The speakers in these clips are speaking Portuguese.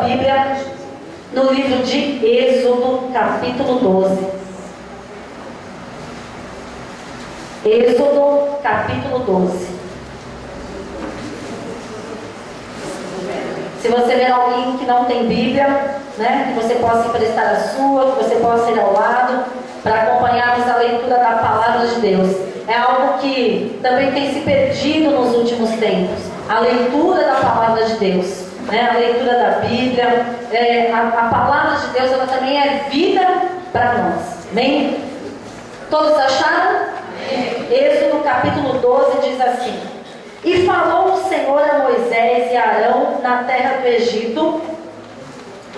Bíblia no livro de Êxodo, capítulo 12. Êxodo, capítulo 12. Se você ver alguém que não tem Bíblia, né, que você possa emprestar a sua, que você possa ir ao lado, para acompanharmos a leitura da Palavra de Deus. É algo que também tem se perdido nos últimos tempos. A leitura da Palavra de Deus, né, a leitura da Bíblia. A Palavra de Deus, ela também é vida para nós. Amém? Todos acharam? Amém. Êxodo capítulo 12 diz assim: E falou o Senhor a Moisés e a Arão na terra do Egito,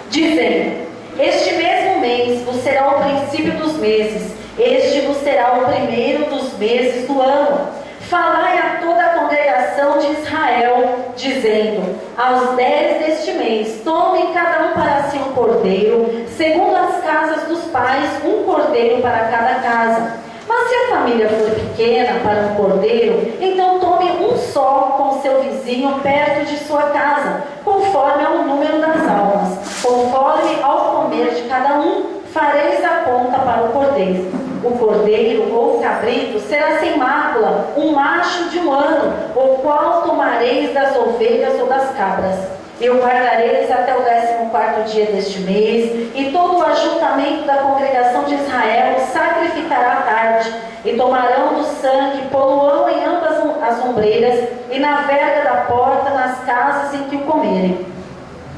dizendo: Este mesmo mês vos será o princípio dos meses, este vos será o primeiro dos meses do ano. Falai a toda a congregação de Israel, dizendo: Aos 10 deste mês, tomem cada um para si um cordeiro, segundo as casas dos pais, um cordeiro para cada casa. Mas se a família for pequena para um cordeiro, então tome um só com seu vizinho perto de sua casa, conforme ao número das almas. Conforme ao comer de cada um, fareis a conta para o cordeiro. O cordeiro ou o cabrito será sem mácula, um macho de 1 ano, o qual tomareis das ovelhas ou das cabras. E o guardareis até o 14º dia deste mês, e todo o ajuntamento da congregação de Israel sacrificará à tarde, e tomarão do sangue, poluão em ambas as ombreiras, e na verga da porta, nas casas em que o comerem.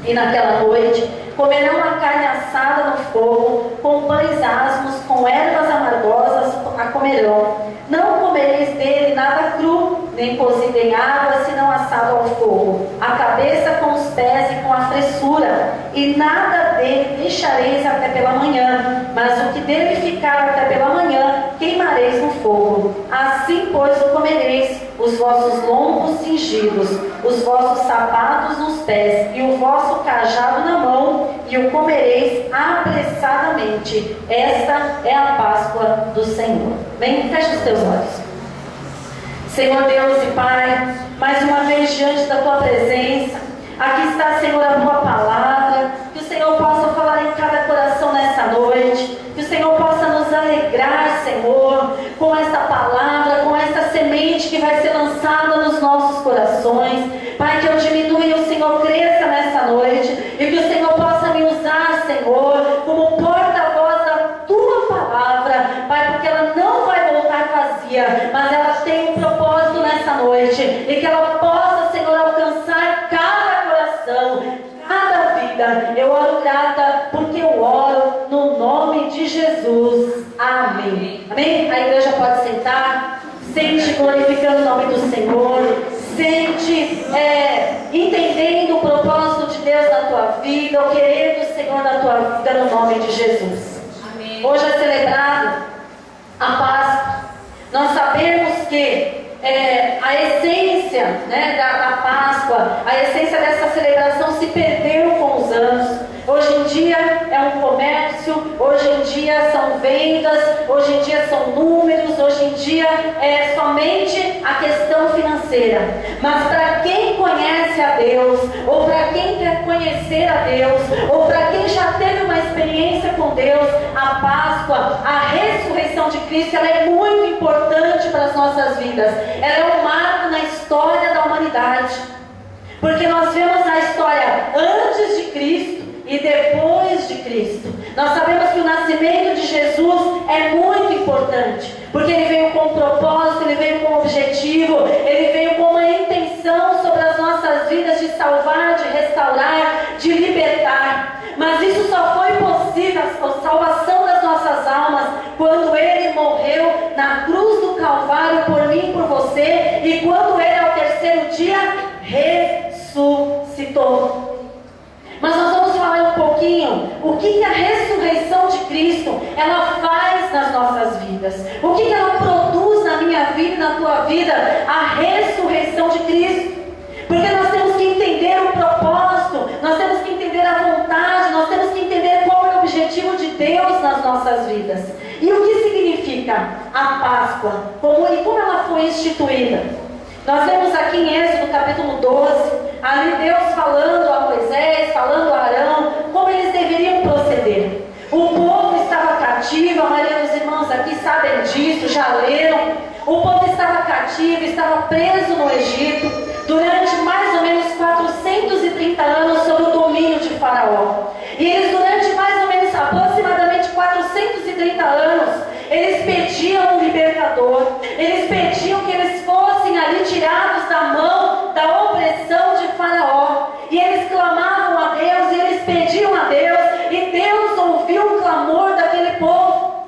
E naquela noite comerão a carne assada no fogo, com pães asmos, com ervas amargosas a comerão. Não comereis dele nada cru, nem cozido em água, senão assado ao fogo, a cabeça com os pés e com a fressura, e nada dele deixareis até pela manhã, mas o que dele ficar até pela manhã, queimareis no fogo. Assim, pois, o comereis, os vossos lombos cingidos, os vossos sapatos nos pés, e o vosso cajado na mão, e o comereis apressadamente. Esta é a Páscoa do Senhor. Bem, fecha os teus olhos. Senhor Deus e Pai, mais uma vez diante da Tua presença, aqui está, Senhor, a Tua palavra, que o Senhor possa falar em cada coração nessa noite, que o Senhor possa nos alegrar, Senhor, com esta palavra, com esta semente que vai ser lançada nos nossos corações. Pai, que eu diminua e o Senhor cresça nessa noite, e que o Senhor possa me usar, Senhor, como porta-voz da Tua palavra, Pai, porque ela não vai voltar vazia, mas ela tem um propósito nessa noite, e que ela possa, Senhor, alcançar cada coração, cada vida. Eu oro grata, porque eu oro no nome de Jesus. Amém. Amém? A igreja pode sentar. Sente glorificando o nome do Senhor. Sente entendendo o propósito de Deus na tua vida, o querer do Senhor na tua vida, no nome de Jesus. Amém. Hoje é celebrado a Páscoa. Nós sabemos que a essência, né, da Páscoa, a essência dessa celebração se perdeu com os anos. Hoje em dia é um comércio, hoje em dia são vendas, hoje em dia são números, hoje em dia é somente a questão financeira. Mas para quem conhece a Deus, ou para quem quer conhecer a Deus, ou para quem já teve uma experiência com Deus, a Páscoa, a ressurreição de Cristo, ela é muito importante para as nossas vidas. Ela é um marco na história da humanidade, porque nós vemos a história antes de Cristo e depois de Cristo. Nós sabemos que o nascimento de Jesus é muito importante, porque ele veio com um propósito, ele veio com um objetivo, ele veio com uma intenção sobre as nossas vidas de salvar, de restaurar, de libertar. Mas isso só foi possível, a salvação das nossas almas, quando ele morreu na cruz do Calvário por mim e por você, e quando ele ao terceiro dia ressuscitou. Mas nós vamos falar um pouquinho o que a ressurreição de Cristo ela faz nas nossas vidas, o que ela produz na minha vida e na tua vida, a ressurreição de Cristo. Porque nós temos que entender o propósito, nós temos que entender a vontade, nós temos que entender qual é o objetivo de Deus nas nossas vidas. E o que significa a Páscoa, e como ela foi instituída. Nós vemos aqui em Êxodo capítulo 12, ali Deus falando a Moisés, falando a Arão, como eles deveriam proceder. O povo estava cativo, a maioria dos irmãos aqui sabem disso, já leram. O povo estava cativo, estava preso no Egito, durante mais ou menos 430 anos sob o domínio de Faraó. E eles, durante mais ou menos aproximadamente 430 anos, eles pediam um libertador, eles pediam que eles fossem ali tirados da mão da opressão de Faraó. E eles clamavam a Deus, e eles pediam a Deus, e Deus ouviu o clamor daquele povo,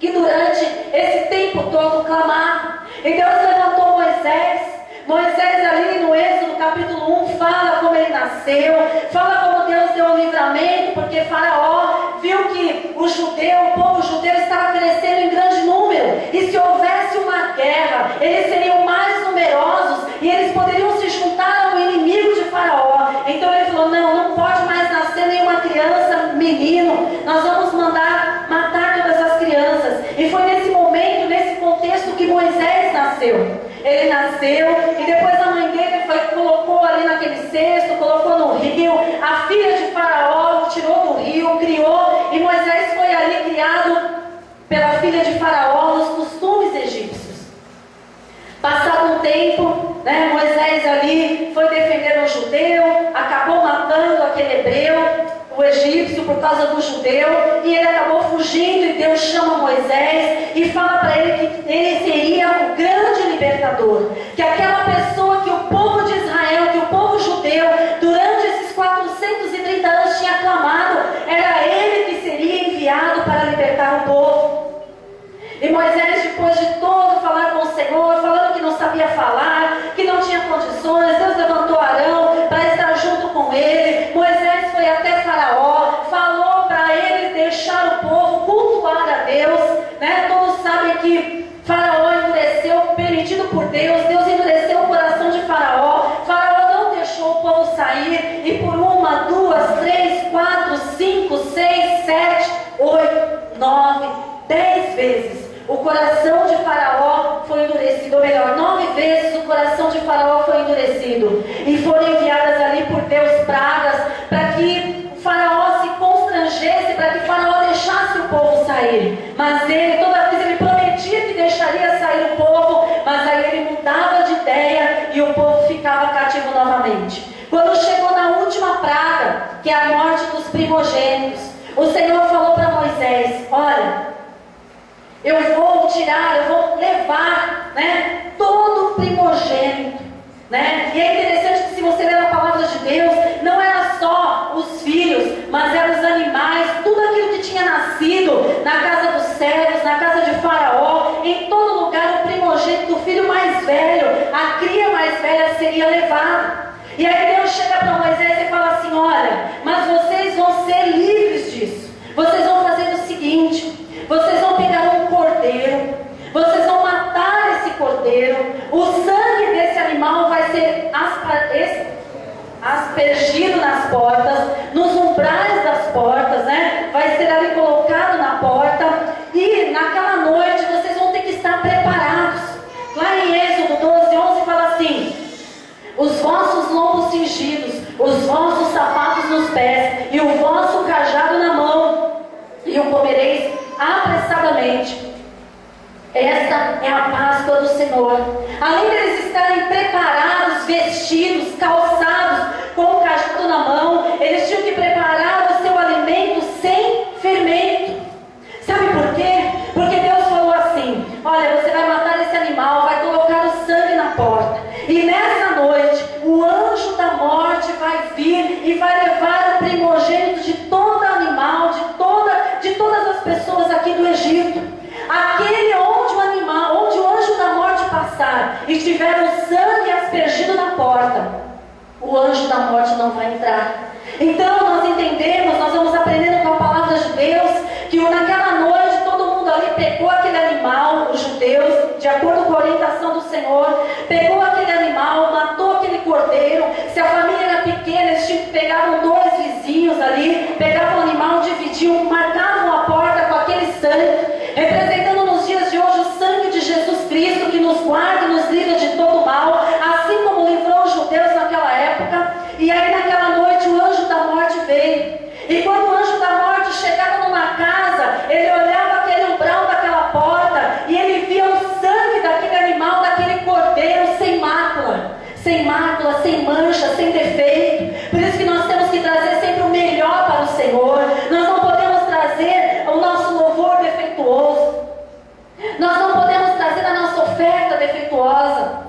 que durante esse tempo todo clamava. E Deus levantou Moisés. Moisés ali no Êxodo capítulo 1 fala como ele nasceu, fala como Deus deu o livramento, porque Faraó viu que o povo judeu estava crescendo em grande número, e se houvesse uma guerra, eles seriam mais numerosos, e eles poderiam se juntar ao inimigo de Faraó. Então ele falou, não pode mais nascer nenhuma criança, menino, nós vamos mandar matar todas as crianças. E foi nesse momento, nesse contexto que Moisés nasceu. Ele nasceu e depois a mãe dele colocou ali naquele cesto, colocou no rio. A filha de Faraó o tirou do rio, criou, e Moisés foi ali criado pela filha de Faraó nos costumes egípcios. Passado um tempo, Moisés ali foi defender um judeu, acabou matando aquele hebreu, o egípcio, por causa do judeu, e ele acabou fugindo, e Deus chama Moisés e fala para ele que ele seria o grande libertador, que aquela pessoa que o povo de Israel, que o povo judeu, durante esses 430 anos tinha clamado, era ele que seria enviado para libertar o povo. E Moisés, depois de todo falar com o Senhor, falando que não sabia falar, que não tinha condições, Deus levantou Arão para estar junto com ele. Moisés foi até Faraó, falou para ele deixar o povo cultuar a Deus. Todos sabem que Faraó endureceu, permitido por Deus, Deus endureceu o coração de Faraó. Faraó não deixou o povo sair, e por 1, 2, 3, 4, 5, 6, 7, 8, 9, 10 vezes o coração de Faraó foi endurecido, ou melhor, 9 vezes o coração de Faraó foi endurecido, e foram enviadas ali por Deus pragas, para que Faraó se constrangesse, para que Faraó deixasse o povo sair. Mas ele, toda vez ele prometia que deixaria sair o povo, mas aí ele mudava de ideia, e o povo ficava cativo novamente. Quando chegou na última praga, que é a morte dos primogênitos, o Senhor falou para Moisés, olha, eu vou levar, todo primogênito, E é interessante que, se você ler a palavra de Deus, não era só os filhos, mas eram os animais, tudo aquilo que tinha nascido na casa dos servos, na casa de Faraó, em todo lugar, o primogênito, o filho mais velho, a cria mais velha seria levada. E aí Deus chega para Moisés e fala assim, olha, mas vocês vão ser livres disso. Vocês vão fazer o seguinte, vocês vão pegar um cordeiro, vocês vão matar esse cordeiro, o sangue desse animal vai ser aspergido nas portas, nos umbrais das portas, vai ser ali colocado na porta, e naquela noite vocês vão ter que estar preparados. Lá em Êxodo 12:11 fala assim, os vossos lombos cingidos, os vossos sapatos nos pés, e o vosso cajado na mão, e o comereis apressadamente. Esta é a Páscoa do Senhor. Além deles estarem preparados, vestidos, calçados, com o cajado na mão, eles tinham que preparar o seu alimento sem fermento. Sabe por quê? Porque Deus falou assim, olha, você vai matar esse animal, vai colocar o sangue na porta, e nessa noite o anjo da morte vai vir e vai levar o primogênito de todo animal, de todas as pessoas aqui do Egito. Aquele onde o anjo da morte passar e tiver o sangue aspergido na porta, o anjo da morte não vai entrar. Então nós entendemos, nós vamos aprendendo com a palavra de Deus, que naquela noite todo mundo ali pegou aquele animal, os judeus, de acordo com a orientação do Senhor, pegou aquele animal, matou aquele cordeiro. Se a família era pequena, eles pegavam 2 vizinhos ali, pegavam o animal, dividiam, marcavam a porta com aquele sangue, representando nos dias de hoje o sangue de Jesus Cristo, que nos guarda e nos livra de todo mal, assim como livrou os judeus naquela época. sem mácula, sem mancha, sem defeito. Por isso que nós temos que trazer sempre o melhor para o Senhor. Nós não podemos trazer o nosso louvor defeituoso. Nós não podemos trazer a nossa oferta defeituosa.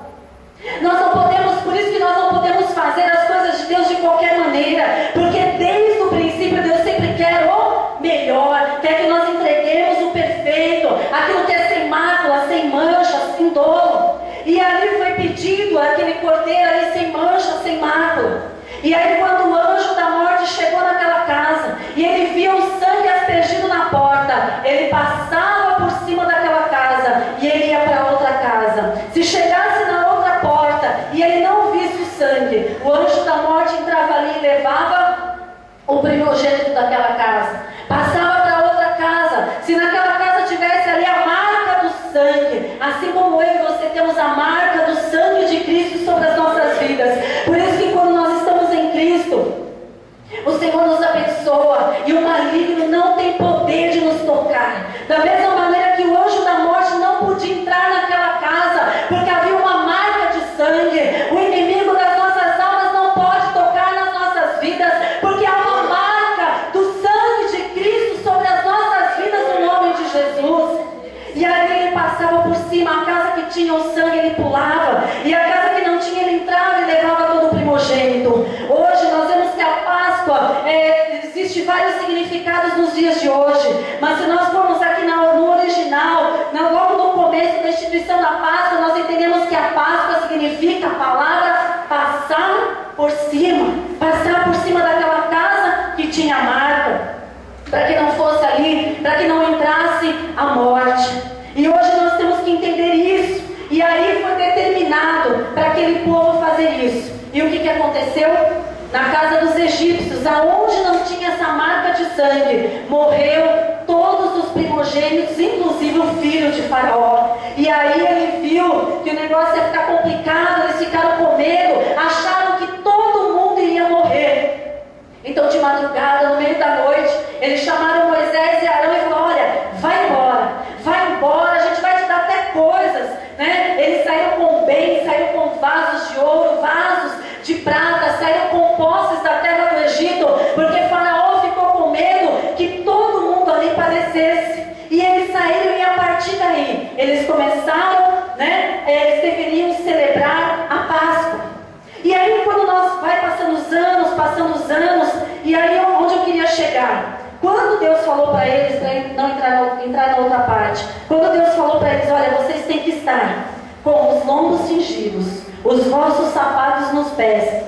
Nós não podemos, por isso que nós não podemos fazer as coisas de Deus de qualquer maneira, porque desde o princípio Deus sempre quer o melhor, quer que nós entreguemos o perfeito, aquilo que é sem mácula, sem mancha, sem dolo. E ali foi pedido aquele cordeiro ali sem mancha, sem mácula. E aí quando o anjo da morte chegou naquela casa e ele viu o sangue aspergido na porta, ele passava por cima daquela casa e ele ia para outra casa. Se chegasse na outra porta e ele não visse o sangue, o anjo da morte entrava ali e levava o primogênito daquela casa. Passava para outra casa. Se naquela casa tivesse ali a marca do sangue, assim como eu e você temos a marca do sangue de Cristo sobre as nossas vidas. Por isso que quando nós estamos em Cristo, o Senhor nos abençoa e o maligno não tem poder de nos tocar. Da mesma maneira que o anjo da morte não podia entrar naquela casa, porque havia uma marca de sangue. O inimigo das nossas almas não pode tocar nas nossas vidas, porque há uma marca do sangue de Cristo sobre as nossas vidas no nome de Jesus. E ali ele passava por cima, a casa que tinha o sangue ele pulava, e a casa que não tinha ele entrava e levava todo o primogênito. Hoje nós vemos que a Páscoa, existe vários significados nos dias de hoje, mas se nós formos aqui no original, logo no começo da instituição da Páscoa, nós entendemos que a Páscoa significa a palavra passar por cima daquela casa que tinha a marca, para que não fosse ali, para que não entrasse a morte. E hoje nós temos que entender isso. E aí foi determinado para aquele povo fazer isso. E o que aconteceu? Na casa dos egípcios, aonde não tinha essa marca de sangue, morreu todos os primogênitos, inclusive o filho de Faraó. E aí ele viu que o negócio ia ficar complicado, eles ficaram com medo, acharam que todo mundo iria morrer. Então de madrugada, no meio da noite, eles chamaram Moisés e Arão e falaram: olha, vai embora, a gente vai te dar até coisas, né? Eles saíram com bens, saíram com vasos de ouro, vasos de prata, saíram com posses da terra do Egito, porque Faraó ficou com medo que todo mundo ali padecesse. E eles saíram, e a partir daí, eles começaram, né? Eles deveriam celebrar a Páscoa. E aí quando nós vai passando os anos, e aí onde eu queria chegar? Quando Deus falou para eles, para não entrar na outra parte, quando Deus falou para eles: olha, vocês têm que estar com os lombos cingidos, os vossos sapatos nos pés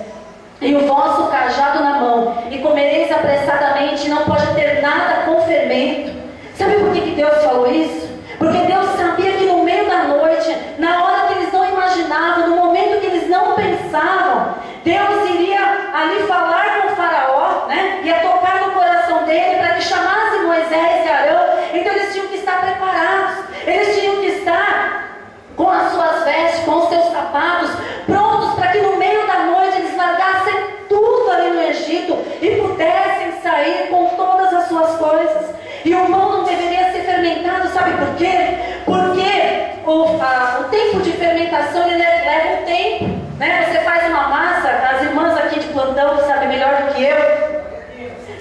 e o vosso cajado na mão, e comereis apressadamente, não pode ter nada com fermento. Sabe por que Deus falou isso? Porque Deus sabia que no meio da noite, na hora que eles não imaginavam, no momento que eles não pensavam, Deus iria ali falar com o Faraó, né? Ia tocar no coração dele para que chamasse Moisés e Arão. Então eles tinham que estar preparados, eles tinham que estar com as suas vestes, com os seus sapatos, prontos para que no meio da noite eles largassem tudo ali no Egito e pudessem sair com todas as suas coisas. E o pão não deveria ser fermentado, sabe por quê? Porque o tempo de fermentação ele leva um tempo, né? Você faz uma massa, as irmãs aqui de plantão sabem melhor do que eu.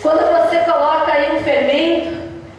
Quando você coloca aí um fermento,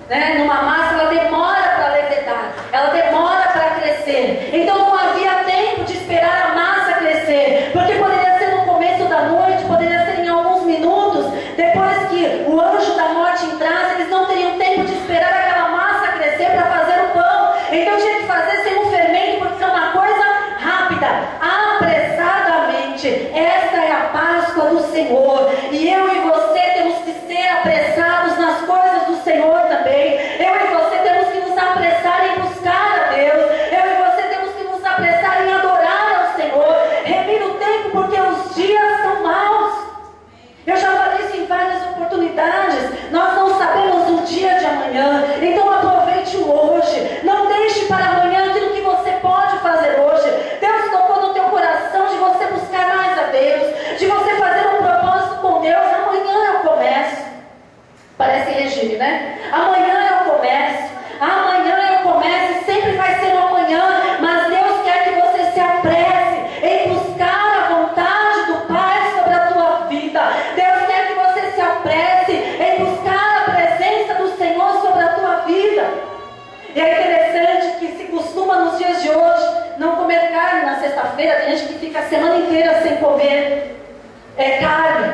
né, numa massa, ela demora para levedar, ela demora para crescer. Então não havia tempo de esperar a massa crescer, porque poderia ser no começo da noite, poderia ser em alguns minutos. Depois que o anjo da morte entrasse, eles não teriam tempo de esperar aquela massa crescer para fazer o pão. Então tinha que fazer sem um fermento, porque é uma coisa rápida, apressadamente. Esta é a Páscoa do Senhor, e eu e você temos que ser apressados nas coisas do Senhor também. Eu e você temos que nos apressar em buscar a Deus. Eu e você temos que nos apressar em adorar ao Senhor. Remir o tempo, porque os dias são maus. Eu já falei isso em várias oportunidades. Nós não sabemos o dia de amanhã. Então aproveite o hoje. Não deixe para amanhã aquilo que você pode fazer hoje. Deus tocou no teu coração de você buscar mais a Deus, de você fazer um propósito com Deus. sexta-feira, tem gente que fica a semana inteira sem comer carne.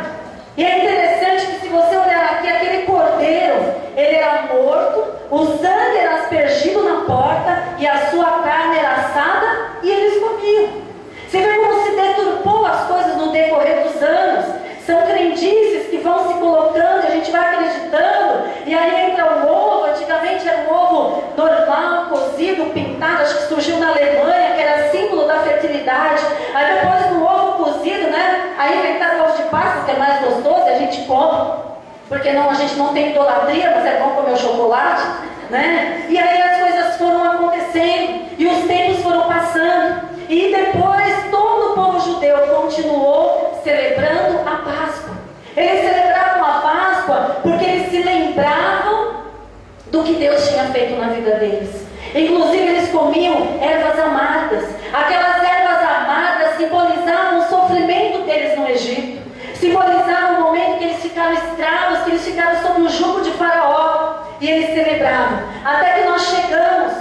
E é interessante que se você olhar aqui, aquele cordeiro, ele era morto, o sangue era aspergido na porta e a sua carne era assada e eles comiam. Você vê como se deturpou as coisas no decorrer dos anos. São crendices que vão se colocando, a gente vai acreditando, e aí entra o ovo. Antigamente era um ovo normal, cozido, pintado, acho que surgiu na Alemanha, que era símbolo da fertilidade. Aí depois do ovo cozido, né? Aí inventaram o ovo de Páscoa, que é mais gostoso, e a gente come, porque não, a gente não tem idolatria, mas é bom comer o chocolate, né? E aí as coisas foram acontecendo, e os tempos foram passando, e depois todo o povo judeu continuou celebrando a Páscoa. Eles celebravam a Páscoa porque eles se lembravam do que Deus tinha feito na vida deles. Inclusive eles comiam ervas amargas. Aquelas ervas amargas simbolizavam o sofrimento deles no Egito, simbolizavam o momento que eles ficaram escravos, que eles ficaram sob o jugo de Faraó. E eles celebravam, até que nós chegamos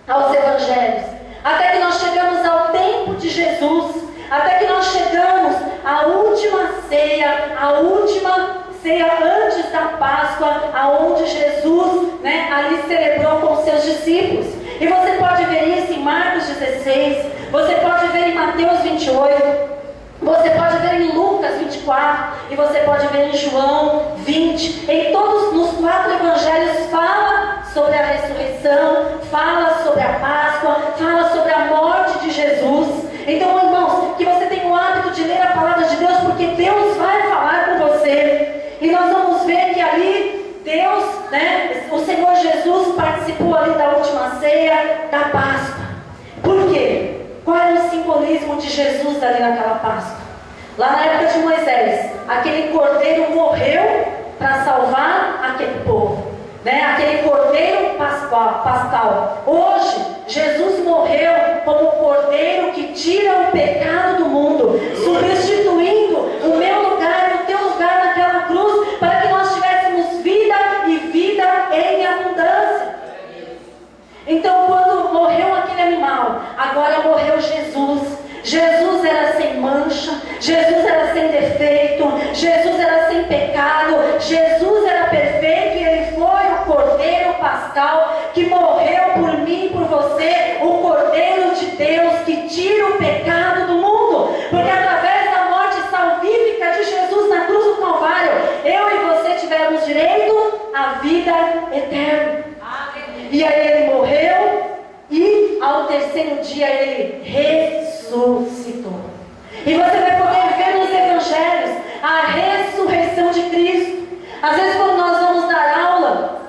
aos evangelhos, até que nós chegamos ao tempo de Jesus, até que nós chegamos à última ceia antes da Páscoa, aonde Jesus, né, ali celebrou com os seus discípulos. E você pode ver isso em Marcos 16, você pode ver em Mateus 28, você pode ver em Lucas 24, e você pode ver em João 20. Em todos, nos 4 evangelhos, fala sobre a ressurreição, fala sobre a Páscoa, fala sobre a morte de Jesus. Então, irmãos, que você tenha o hábito de ler a palavra de Deus, porque Deus vai falar com você. E nós vamos ver que ali Deus, né, o Senhor Jesus participou ali da última ceia da Páscoa. Por quê? Qual era o simbolismo de Jesus ali naquela Páscoa? Lá na época de Moisés, aquele cordeiro morreu para salvar aquele povo, né? Aquele cordeiro pascal. Hoje, Jesus morreu como o cordeiro que tira o pecado do mundo, substituindo o meu lugar e o teu lugar naquela cruz, para que nós tivéssemos vida e vida em abundância. Então, quando morreu aquele animal, agora morreu Jesus. Jesus era sem mancha, Jesus era sem defeito, Jesus era sem pecado, Jesus era perfeito, e Ele foi o Cordeiro Pascal que morreu por mim e por você, o Cordeiro de Deus que tira o pecado do mundo, porque através da morte salvífica de Jesus na cruz do Calvário, eu e você tivemos direito à vida eterna. E aí Ele morreu, e ao terceiro dia Ele ressuscitou. E você vai poder ver nos evangelhos a ressurreição de Cristo. Às vezes, quando nós vamos dar aula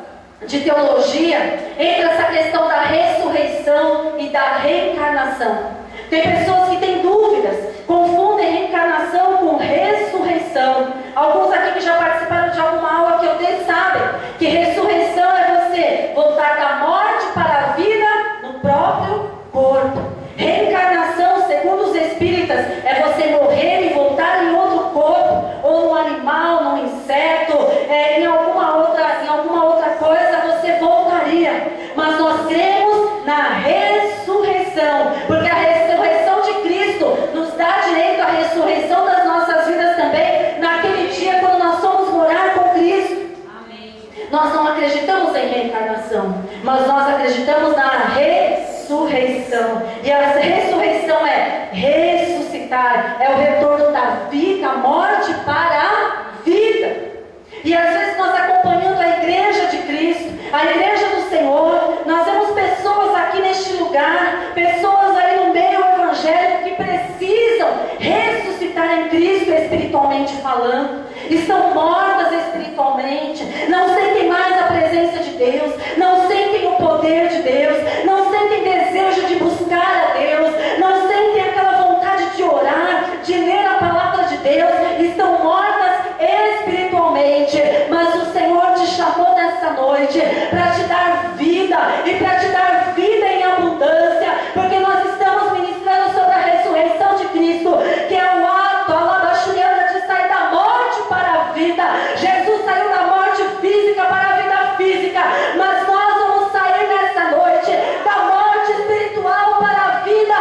de teologia, entra essa questão da ressurreição e da reencarnação. Tem pessoas que têm dúvidas, confundem reencarnação com ressurreição. Alguns aqui que já participaram de alguma aula que eu dei sabem que ressurreição é você voltar da morte para a vida no próprio corpo. Reencarnação, segundo os espíritas, é você morrer e voltar em outro corpo, ou num animal, num inseto, em alguma outra coisa você voltaria. Mas nós cremos na ressurreição, porque a ressurreição de Cristo nos dá direito à ressurreição das nossas vidas também, naquele dia quando nós somos morar com Cristo. Amém. Nós não acreditamos em reencarnação, mas nós acreditamos na ressurreição. E a ressurreição é ressuscitar, é o retorno da vida, a morte para a vida. E às vezes nós acompanhando a igreja de Cristo, a igreja do Senhor, nós vemos pessoas aqui neste lugar, pessoas aí no meio evangélico que precisam ressuscitar em Cristo espiritualmente falando, estão mortas espiritualmente, não sentem mais a presença de Deus, não sentem o poder de Deus, não sentem desejo de buscar a Deus, não sentem aquela vontade de orar, de ler a palavra de Deus, estão mortas espiritualmente. Mas o Senhor te chamou nessa noite para te dar vida, e para te dar vida em abundância, porque nós estamos ministrando sobre a ressurreição de Cristo, que é o ato, a labaxuriana, de sair da morte para a vida. Jesus saiu da morte física para a vida física, mas nós vamos sair nessa noite da morte espiritual para a vida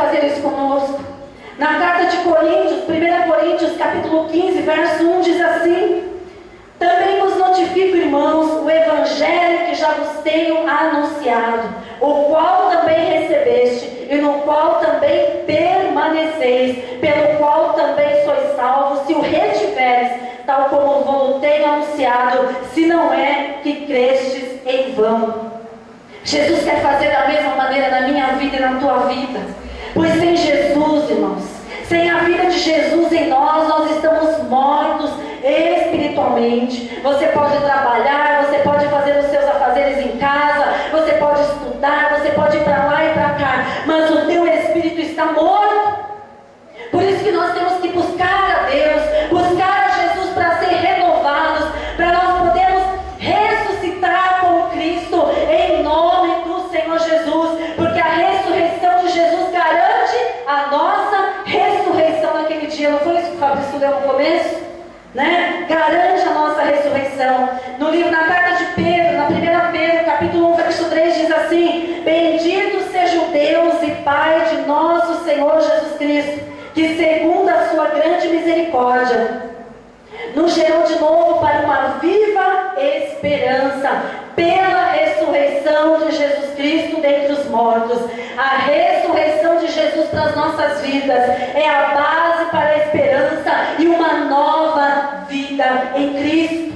fazer isso conosco. Na carta de Coríntios, 1 Coríntios, capítulo 15, verso 1, diz assim: também vos notifico, irmãos, o evangelho que já vos tenho anunciado, o qual também recebeste, e no qual também permaneceis, pelo qual também sois salvos, se o retiveres, tal como vos tenho anunciado, se não é que crestes em vão. Jesus quer fazer da mesma maneira na minha vida e na tua vida. Pois sem Jesus, irmãos, sem a vida de Jesus em nós estamos mortos espiritualmente. Você pode trabalhar, você pode fazer os seus afazeres em casa, você pode estudar, você pode ir para lá e para cá, mas o teu espírito está morto. Por isso que nós temos que buscar a Deus, buscar a Jesus para ser renovados, para nós podermos ressuscitar com Cristo em nome do Senhor Jesus, porque a ressurreição de Jesus garante a nossa ressurreição naquele dia. Não foi isso que o Fabrício leu no começo? Né? Garante a nossa ressurreição. No livro, na carta de Pedro, na 1 Pedro, capítulo 1, verso 3, diz assim: bendito seja o Deus e Pai de nosso Senhor Jesus Cristo, que segundo a sua grande misericórdia nos gerou de novo para uma viva esperança, pela ressurreição de Jesus Cristo dentre os mortos. A ressurreição de Jesus para as nossas vidas é a base para a esperança e uma nova vida em Cristo.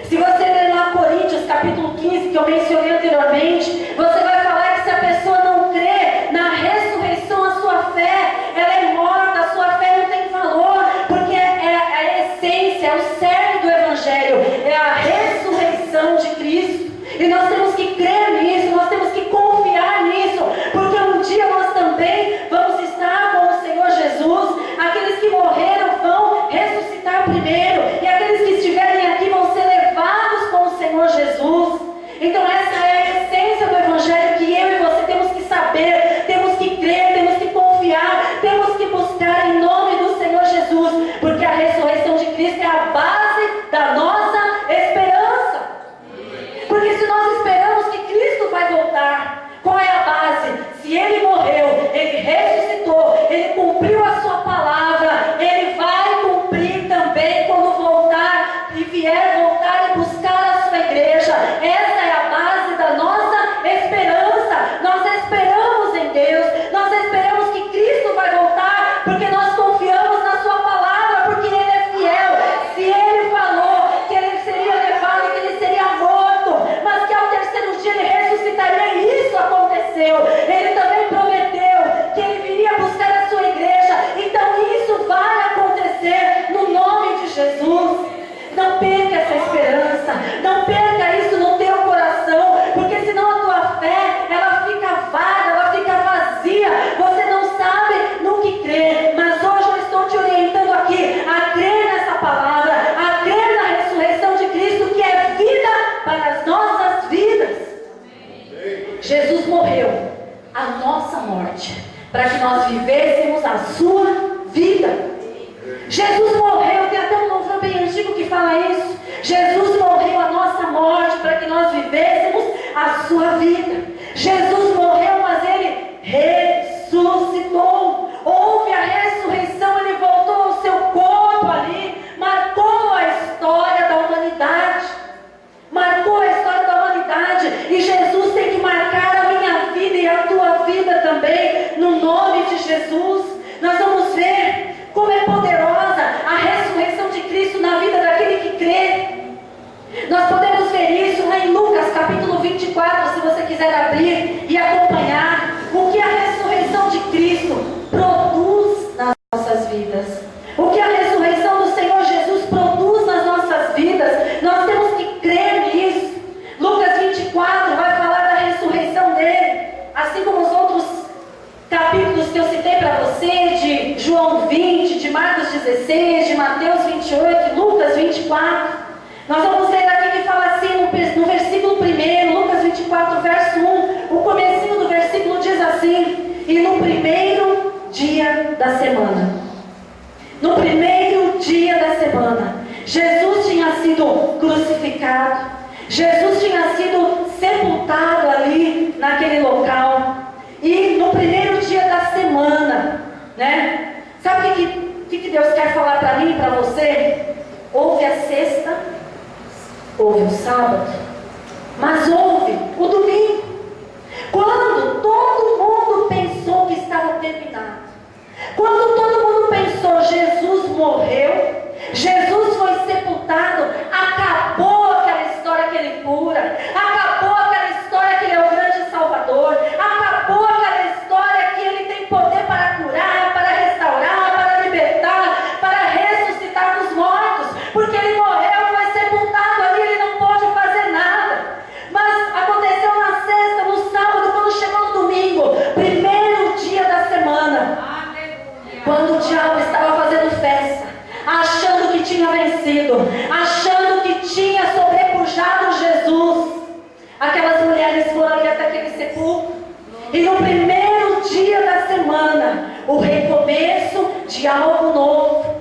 Se você ler lá Coríntios capítulo 15, que eu mencionei anteriormente, você vai falar que se a pessoa não crê na ressurreição, a sua fé, ela é morta, a sua fé não tem valor, porque é a essência, é o cerne do Evangelho, é a ressurreição de Cristo. E nós temos que crer nisso, nós temos que confiar nisso, porque um dia nós também vamos estar com o Senhor Jesus. Aqueles que morreram vão ressuscitar primeiro, e aqueles que estiverem aqui vão ser levados com o Senhor Jesus. Então essa é a essência do Evangelho que eu e você temos que saber, temos que crer, temos que confiar, temos que buscar em nome do Senhor Jesus, porque a ressurreição de Cristo é a base da nossa esperança. Porque se nós esperamos que Cristo vai voltar, qual é a base? Se Ele morreu, Ele ressuscitou, Ele cumpriu a sua palavra, Ele vai cumprir também quando voltar e vier voltar e buscar a sua igreja. Essa é a base da nossa esperança. Nós esperamos em Deus, nós esperamos que Cristo vai voltar, porque nós confiamos na sua palavra, porque Ele é fiel. Se Ele falou que Ele seria levado, que Ele seria morto, mas que ao terceiro dia Ele ressuscitaria, e isso aconteceu. Ele também prometeu que Ele viria buscar a sua igreja, então isso vai acontecer no nome de Jesus. Não perca essa esperança, não perca isso no teu coração, porque senão a tua fé, ela fica vaga, ela fica vazia, você não sabe no que crer. Mas hoje eu estou te orientando aqui a crer nessa palavra, a crer na ressurreição de Cristo, que é vida para as nossas vidas. Jesus morreu a nossa morte, para que nós vivêssemos a sua vida. Jesus morreu, tem até um louvor bem antigo que fala isso. Jesus morreu a nossa morte para que nós vivêssemos a sua vida. Jesus morreu, mas Ele ressuscitou. Houve a ressurreição, Ele voltou ao seu corpo ali, marcou a história da humanidade. Marcou a história da humanidade. E Jesus tem que marcar a minha vida e a tua vida também, no nome de Jesus. Nós vamos ver como é poderosa a ressurreição de Cristo na vida daquele que crê. Nós podemos ver isso lá em Lucas capítulo 24, se você quiser abrir e acompanhar o que a ressurreição de Cristo produz nas nossas vidas. O que a ressurreição do Senhor Jesus produz nas nossas vidas. Nós temos que crer nisso. Lucas 24 vai falar da ressurreição dele, assim como os outros capítulos que eu citei para você, de João 20, de Marcos 16, de Mateus 28, Lucas 24. Nós vamos ler aqui que fala assim no versículo 1, Lucas 24, verso 1, o comecinho do versículo diz assim: e no primeiro dia da semana, no primeiro dia da semana, Jesus tinha sido crucificado, Jesus tinha sido sepultado ali naquele local. E no primeiro dia da semana, né? Sabe o que Deus quer falar para mim e para você? Houve a sexta, houve o sábado, mas houve o domingo. Quando todo mundo pensou que estava terminado, quando todo mundo pensou, Jesus morreu, Jesus foi sepultado, acabou aquela história que Ele cura, acabou aquela história que Ele é o grande Salvador, acabou aquela história que Ele tem poder para curar, para restaurar, para libertar, para ressuscitar dos mortos, porque Ele morreu, foi sepultado ali, Ele não pôde fazer nada. Mas aconteceu na sexta, no sábado, quando chegou no domingo, primeiro dia da semana, quando o diabo estava fazendo festa, achando que tinha vencido, achando que tinha sobrepujado Jesus, aquelas mulheres foram ali até aquele sepulcro, e no primeiro dia da semana, o recomeço de algo novo.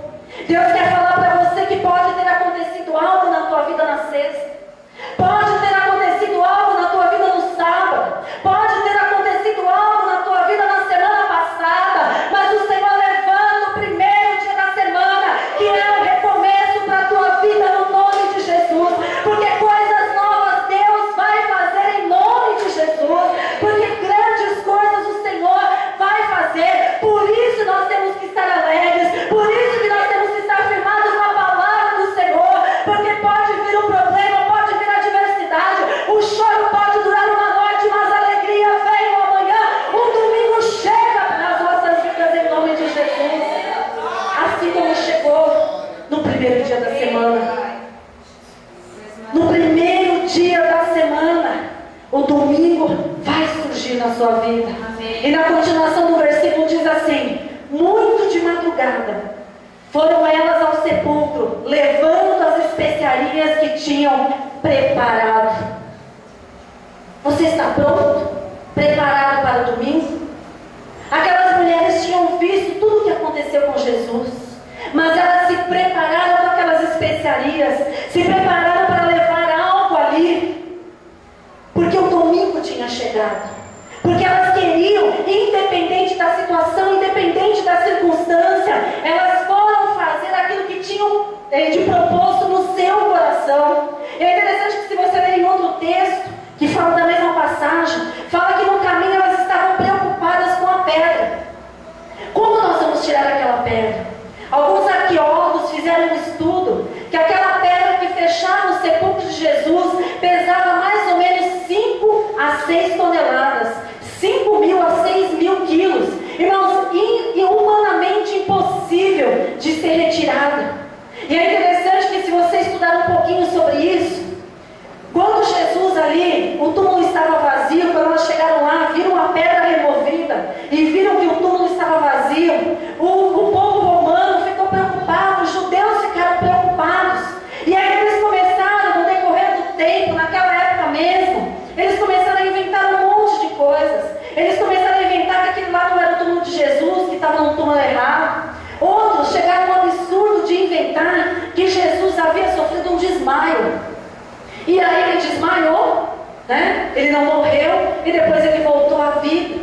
Deus quer falar para você que pode ter acontecido algo na tua vida na sexta, pode ter acontecido algo na tua vida no sábado, pode ter acontecido algo na tua vida na semana passada, mas o Senhor levanta o primeiro dia da semana, que é o recomeço para a tua vida no nome de Jesus, porque coisas novas Deus vai fazer em nome de Jesus, porque grandes coisas o Senhor vai fazer. Por isso nós temos que estar alegres, por isso que nós temos que estar firmados na palavra do Senhor, porque pode vir um problema, pode vir a adversidade, o choro pode durar uma noite, mas a alegria vem amanhã, o domingo chega nas nossas vidas em nome de Jesus, assim como chegou no primeiro dia da semana. No primeiro dia da semana, o domingo vai surgir na sua vida. E na continuação do versículo diz assim: muito de madrugada foram elas ao sepulcro, levando as especiarias que tinham preparado. Você está pronto? Preparado para o domingo? Aquelas mulheres tinham visto tudo o que aconteceu com Jesus, mas elas se prepararam com aquelas especiarias, se prepararam para levar algo ali, porque o domingo tinha chegado, porque elas queriam, independente da situação, independente da circunstância, elas foram fazer aquilo que tinham de propósito no seu coração. É interessante que, se você ler em outro texto, que fala da mesma passagem, fala que no caminho elas estavam preocupadas com a pedra. Como nós vamos tirar aquela pedra? Alguns arqueólogos fizeram um estudo que aquela pedra que fechava o sepulcro de Jesus pesava mais ou menos 5 a 6 toneladas, 5.000 a 6.000 quilos. Irmãos, humanamente impossível de ser retirada. E é interessante que, se você estudar um pouquinho sobre isso, quando Jesus ali, o túmulo estava vazio, quando elas chegaram lá, viram a pedra removida e viram que o túmulo estava vazio, o povo romano ficou preocupado, os judeus ficaram preocupados. E aí eles começaram, no decorrer do tempo, naquela época mesmo, eles começaram a inventar um monte de coisas. Eles começaram a inventar que aquele lá não era o túmulo de Jesus, que estava no túmulo errado. Outros chegaram ao absurdo de inventar que Jesus havia sofrido um desmaio. E aí ele desmaiou, né? Ele não morreu e depois ele voltou à vida.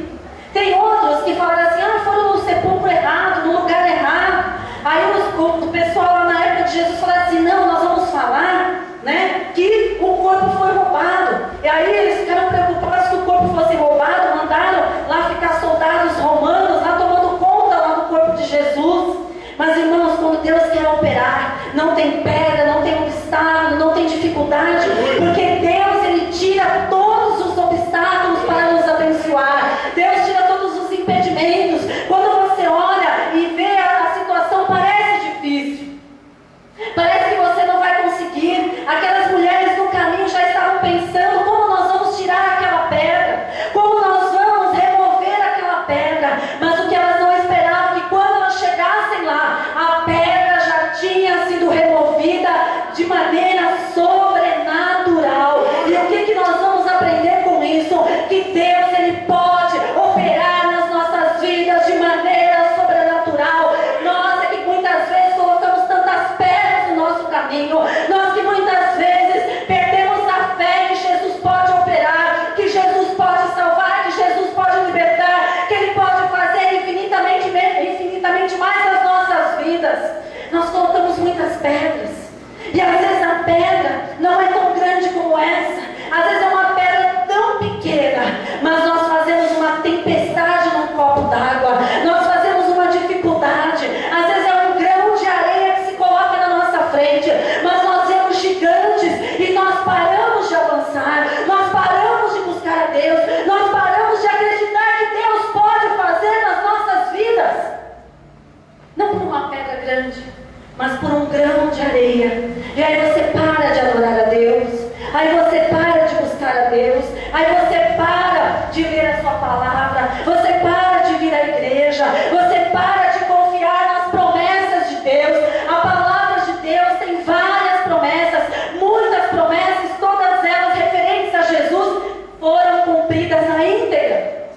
Tem outros que falaram assim: foram no sepulcro errado, no lugar errado. Aí o pessoal lá na época de Jesus falou assim: não, nós vamos falar, né, que o corpo foi roubado. E aí eles ficaram preocupados que o corpo fosse roubado, mandaram lá ficar soldados romanos lá tomando conta lá do corpo de Jesus. Mas, irmãos, quando Deus quer operar, não tem pedra, não tem obstáculo, não tem dificuldade, porque Deus, Ele tira todos os obstáculos para nos abençoar. Deus tira todos os impedimentos. Quando você olha e vê a situação, parece difícil, parece que você não vai conseguir. Aquelas mulheres no caminho já estavam pensando: como nós vamos tirar aquela pedra? Como nós vamos remover aquela pedra? Mas o que elas não esperavam é que, quando elas chegassem lá, a pedra já tinha sido removida de maneira sobrenatural. E o que nós vamos aprender com isso? Que Deus, Ele pode operar nas nossas vidas de maneira sobrenatural. Nós é que muitas vezes colocamos tantas pedras no nosso caminho, nós que muitas vezes perdemos a fé que Jesus pode operar, que Jesus pode salvar, que Jesus pode libertar, que Ele pode fazer infinitamente avançar, nós paramos de buscar a Deus, nós paramos de acreditar que Deus pode fazer nas nossas vidas. Não por uma pedra grande, mas por um grão de areia. E aí você para de adorar a Deus, aí você para de buscar a Deus, aí você para de ler a sua palavra, você para de vir à igreja, você para de confiar nas promessas de Deus. A palavra de Deus tem várias promessas, muitas promessas, todas elas referentes a Jesus foram cumpridas na íntegra.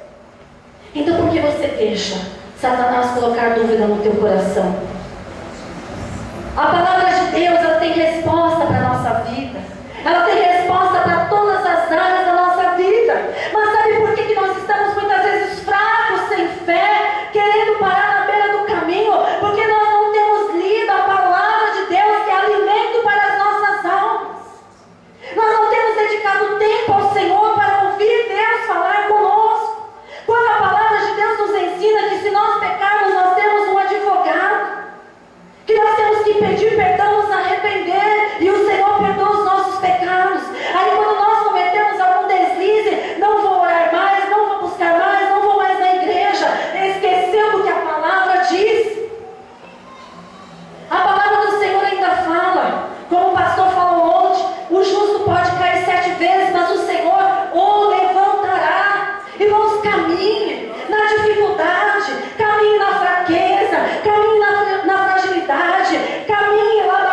Então por que você deixa Satanás colocar dúvida no teu coração? A palavra de Deus, ela tem resposta para a nossa vida. Ela tem resposta para todas as áreas da nossa vida. Mas sabe por que nós estamos muitas vezes fracos, sem fé, querendo parar na beira do caminho? Porque nós não temos lido a palavra de Deus, que é alimento para as nossas almas. Nós não temos dedicado tempo ao Senhor para ouvir Deus falar conosco. Quando a palavra de Deus nos ensina que se nós pecarmos, nós temos um advogado, que nós temos que pedir perdão, nos arrepender, e o Senhor perdoa os nossos pecados. Aí quando nós cometemos algum deslize, não vou orar mais, não vou buscar mais, não vou mais na igreja, esquecendo o que a palavra diz. A palavra do Senhor ainda fala, como o pastor falou ontem, o justo pode cair 7 vezes, mas o Senhor o levantará. Irmãos, caminhe na dificuldade, caminhe na fraqueza, caminhe na fragilidade, caminhe lá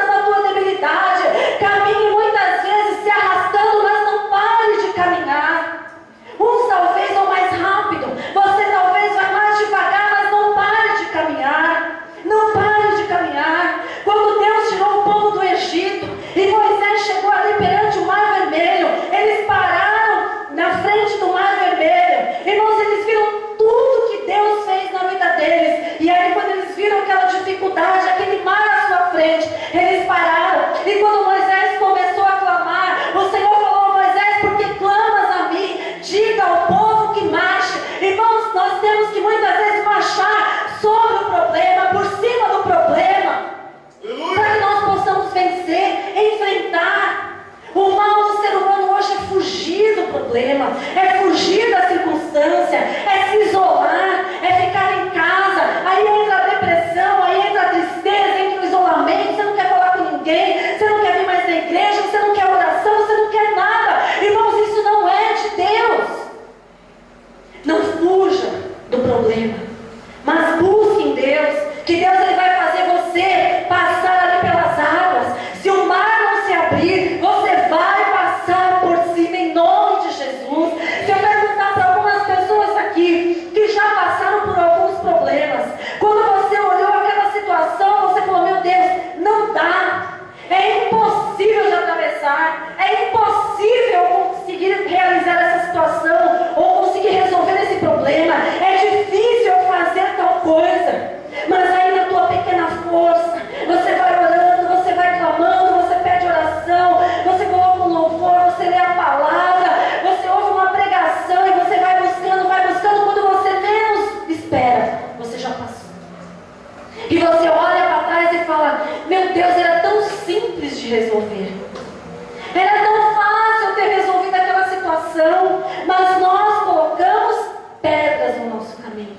na tua debilidade, caminhe muitas vezes se arrastando, mas não pare de caminhar. Uns talvez vão mais rápido, você talvez vai mais devagar, mas não pare de caminhar. Não pare de caminhar. Quando Deus tirou o povo do Egito e Moisés chegou ali perante o Mar Vermelho, eles pararam na frente do Mar Vermelho. Irmãos, eles viram tudo que Deus fez na vida deles. E aí quando eles viram aquela dificuldade, aquele mar à sua frente, eles pararam. E quando Moisés começou a clamar, o Senhor falou a Moisés: porque clamas a mim? Diga ao povo que marche. Irmãos, nós temos que muitas vezes marchar sobre o problema, por cima do problema, para que nós possamos vencer, enfrentar. O mal do ser humano hoje é fugir do problema, é fugir da circunstância, é se isolar, é ficar em casa. Aí entra a depressão, aí entra a tristeza, entra o isolamento. Você não quer falar com ninguém, você não quer vir mais na igreja, você não quer oração, você não quer nada. Irmãos, isso não é de Deus. Não fuja do problema, mas busque em Deus, que Deus ele vai fazer você passar ali pelas águas. Se o mar não se abrir, você vai passar por cima em nome de Jesus. Se eu perguntar para algumas pessoas aqui que já passaram por alguns problemas, quando você olhou aquela situação, você falou: meu Deus, não dá, é impossível de atravessar, é impossível conseguir realizar essa situação ou conseguir resolver esse problema, é difícil fazer tal coisa. Mas aí na tua pequena força, você vai orando, você vai clamando, você pede oração, você coloca um louvor, você lê a palavra, você ouve uma pregação e você vai buscando, quando você menos espera, você já passou. E você olha para trás e fala: meu Deus, era tão simples de resolver, era tão fácil ter resolvido aquela situação, mas nós colocamos pedras no nosso caminho.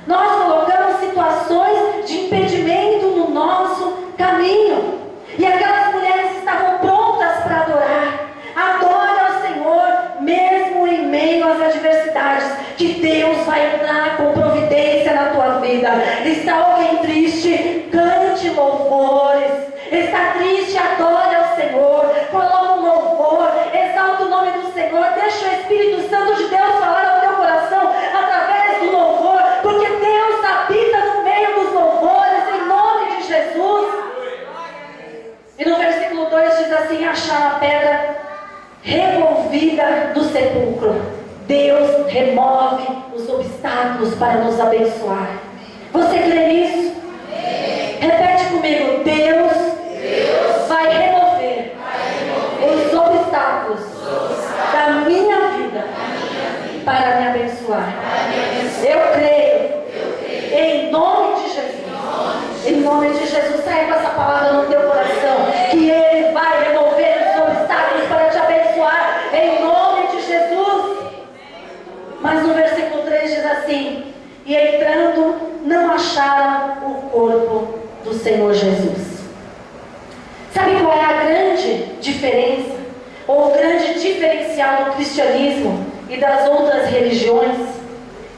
Nós colocamos situações de impedimento no nosso caminho. E aquelas mulheres estavam prontas para adorar. Adore ao Senhor, mesmo em meio às adversidades, que Deus vai entrar com providência na tua vida. Está alguém triste? Cante louvores. Está triste? Adore ao Senhor. Coloque um louvor, exalta o nome do Senhor. Deixa o Espírito Santo de Deus falar ao teu coração através do louvor, porque Deus habita no meio dos louvores, em nome de Jesus. E no versículo 2 diz assim: achar a pedra removida do sepulcro. Deus remove os obstáculos para nos abençoar. Você crê nisso? Repete comigo: Deus vai remover os obstáculos da minha vida para me abençoar. Eu creio. Em nome de Jesus. Em nome de Jesus, saia com essa palavra no teu coração, que Ele vai remover os obstáculos para te assim: e entrando, não acharam o corpo do Senhor Jesus. Sabe qual é a grande diferença, ou o grande diferencial do cristianismo e das outras religiões?